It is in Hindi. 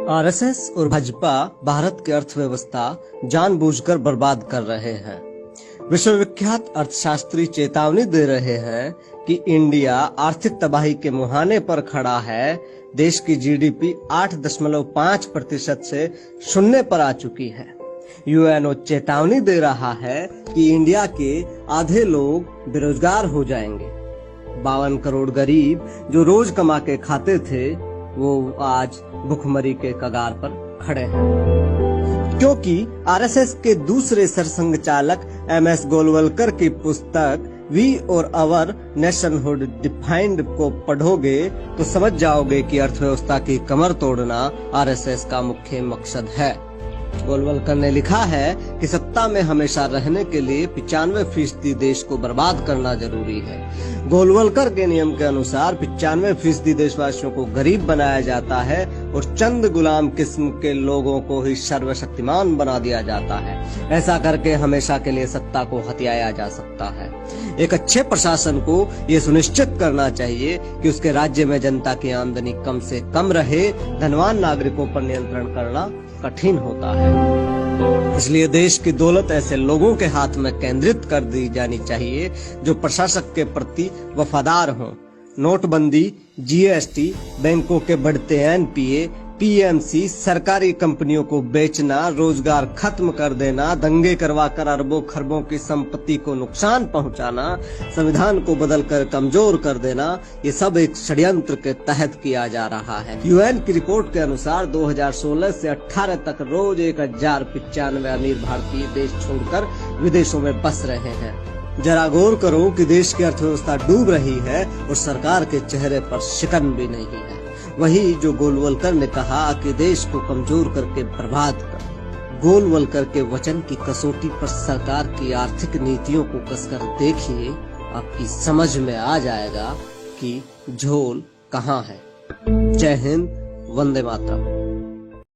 आरएसएस और भाजपा भारत की अर्थव्यवस्था जानबूझकर बर्बाद कर रहे हैं। विश्वविख्यात अर्थशास्त्री चेतावनी दे रहे हैं कि इंडिया आर्थिक तबाही के मुहाने पर खड़ा है। देश की जीडीपी 8.5% से शून्य पर आ चुकी है। यूएनओ चेतावनी दे रहा है कि इंडिया के आधे लोग बेरोजगार हो जाएंगे। 52 करोड़ गरीब जो रोज कमा के खाते थे वो आज भुखमरी के कगार पर खड़े हैं, क्योंकि आरएसएस के दूसरे सरसंघ चालक एमएस गोलवलकर की पुस्तक वी और आवर नेशनहुड डिफाइंड को पढ़ोगे तो समझ जाओगे कि अर्थव्यवस्था की कमर तोड़ना आरएसएस का मुख्य मकसद है। गोलवलकर ने लिखा है कि सत्ता में हमेशा रहने के लिए 95% देश को बर्बाद करना जरूरी है। गोलवलकर के नियम के अनुसार 95% देशवासियों को गरीब बनाया जाता है और चंद गुलाम किस्म के लोगों को ही सर्वशक्तिमान बना दिया जाता है। ऐसा करके हमेशा के लिए सत्ता को हथियाया जा सकता है। एक अच्छे प्रशासन को ये सुनिश्चित करना चाहिए कि उसके राज्य में जनता की आमदनी कम से कम रहे। धनवान नागरिकों पर नियंत्रण करना कठिन होता है। इसलिए देश की दौलत ऐसे लोगों के हाथ में केंद्रित कर दी जानी चाहिए जो प्रशासक के प्रति वफादार हों। नोटबंदी, जीएसटी, बैंकों के बढ़ते एनपीए, पीएमसी, सरकारी कंपनियों को बेचना, रोजगार खत्म कर देना, दंगे करवाकर अरबों खरबों की संपत्ति को नुकसान पहुंचाना, संविधान को बदलकर कमजोर कर देना, ये सब एक षड्यंत्र के तहत किया जा रहा है। यूएन की रिपोर्ट के अनुसार 2016 से 18 तक रोज 1095 अमीर भारतीय देश छोड़कर विदेशों में बस रहे हैं। जरा गौर करो कि देश की अर्थव्यवस्था डूब रही है और सरकार के चेहरे पर शिकन भी नहीं है। वही जो गोलवलकर ने कहा कि देश को कमजोर करके बर्बाद कर। गोलवलकर के वचन की कसौटी पर सरकार की आर्थिक नीतियों को कसकर देखिए, आपकी समझ में आ जाएगा कि झोल कहाँ है। जय हिंद, वंदे मातरम।